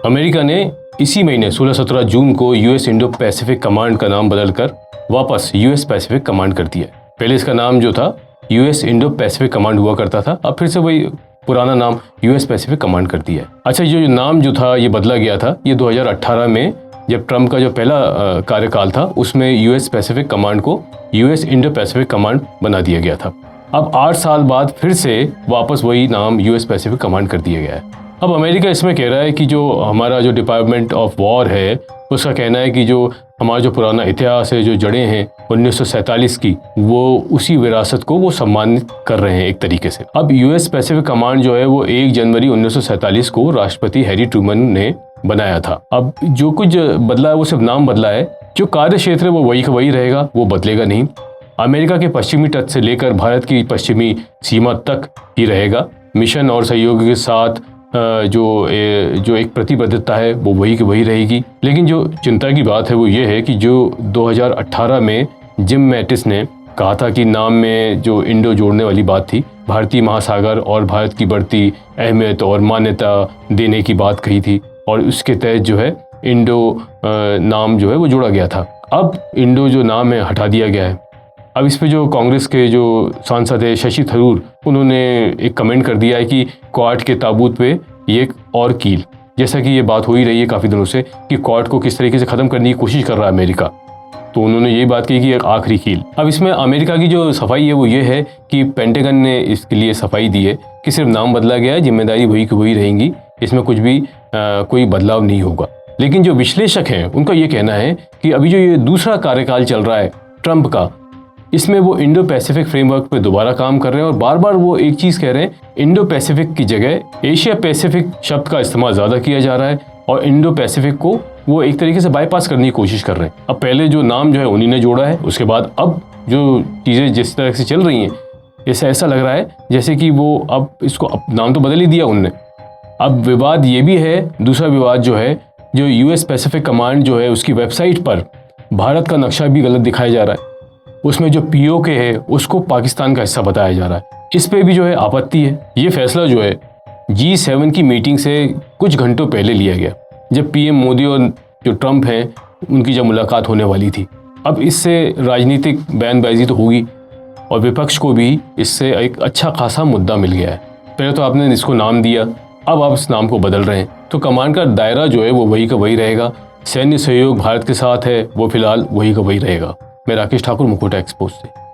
America ने इसी महीने 16-17 जून को यूएस इंडो पैसिफिक कमांड का नाम बदलकर वापस यूएस पैसिफिक कमांड कर दिया। पहले इसका नाम जो था यूएस इंडो पैसिफिक कमांड हुआ करता था, अब फिर से वही पुराना नाम यूएस पैसिफिक कमांड कर दिया है। अच्छा, ये जो नाम जो था ये बदला गया था, ये 2018 में जब ट्रंप का जो पहला कार्यकाल था उसमें यूएस पैसिफिक कमांड को यूएस इंडो पैसिफिक कमांड बना दिया गया था। अब 8 साल बाद फिर से वापस वही नाम यूएस पैसिफिक कमांड कर दिया गया है। अब अमेरिका इसमें कह रहा है कि जो हमारा जो डिपार्टमेंट ऑफ वॉर है उसका कहना है कि जो हमारा जो पुराना इतिहास है, जो जड़ें हैं 1947 की, वो उसी विरासत को वो सम्मानित कर रहे हैं एक तरीके से। अब यूएस पैसिफिक कमांड जो है वो 1 जनवरी 1947 को राष्ट्रपति हैरी ट्रूमन ने बनाया था। अब जो कुछ बदला है वो सिर्फ नाम बदला है, जो कार्य क्षेत्र है वो वही का वही रहेगा, वो बदलेगा नहीं। अमेरिका के पश्चिमी तट से लेकर भारत की पश्चिमी सीमा तक ही रहेगा। मिशन और सहयोग के साथ जो एक प्रतिबद्धता है वो वही की वही रहेगी। लेकिन जो चिंता की बात है वो ये है कि जो 2018 में जिम मैटिस ने कहा था कि नाम में जो इंडो जोड़ने वाली बात थी, भारतीय महासागर और भारत की बढ़ती अहमियत और मान्यता देने की बात कही थी, और उसके तहत जो है इंडो नाम जो है वो जोड़ा गया था। अब इंडो जो नाम है हटा दिया गया है। अब इस पे जो कांग्रेस के जो सांसद है शशि थरूर, उन्होंने एक कमेंट कर दिया है कि क्वाड के ताबूत पे ये एक और कील, जैसा कि ये बात हो ही रही है काफ़ी दिनों से कि क्वाड को किस तरीके से ख़त्म करने की कोशिश कर रहा है अमेरिका, तो उन्होंने यही बात कही कि एक आखिरी कील। अब इसमें अमेरिका की जो सफाई है वो ये है कि पेंटागन ने इसके लिए सफाई दी है कि सिर्फ नाम बदला गया है, जिम्मेदारी वही की वही रहेंगी, इसमें कुछ भी कोई बदलाव नहीं होगा। लेकिन जो विश्लेषक हैं उनका ये कहना है कि अभी जो ये दूसरा कार्यकाल चल रहा है ट्रंप का, इसमें वो इंडो पैसिफिक फ्रेमवर्क पे दोबारा काम कर रहे हैं और बार बार वो एक चीज़ कह रहे हैं, इंडो पैसिफिक की जगह एशिया पैसिफिक शब्द का इस्तेमाल ज़्यादा किया जा रहा है और इंडो पैसिफिक को वो एक तरीके से बाईपास करने की कोशिश कर रहे हैं। अब पहले जो नाम जो है उन्हीं ने जोड़ा है, उसके बाद अब जो चीज़ें जिस तरह से चल रही हैं ऐसा लग रहा है जैसे कि वो अब इसको नाम तो बदल ही दिया उनने। अब विवाद ये भी है, दूसरा विवाद जो है, जो यूएस पैसिफिक कमांड जो है उसकी वेबसाइट पर भारत का नक्शा भी गलत दिखाया जा रहा है। उसमें जो पीओके है उसको पाकिस्तान का हिस्सा बताया जा रहा है। इस पे भी जो है आपत्ति है। ये फैसला जो है G7 की मीटिंग से कुछ घंटों पहले लिया गया, जब पीएम मोदी और जो ट्रंप हैं उनकी जब मुलाकात होने वाली थी। अब इससे राजनीतिक बयानबाजी तो होगी और विपक्ष को भी इससे एक अच्छा खासा मुद्दा मिल गया है। पहले तो आपने इसको नाम दिया, अब आप इस नाम को बदल रहे हैं, तो कमांड का दायरा जो है वो वही का वही रहेगा। सैन्य सहयोग भारत के साथ है वो फिलहाल वही का वही रहेगा। मैं राकेश ठाकुर, मुखोटा एक्सपोज से।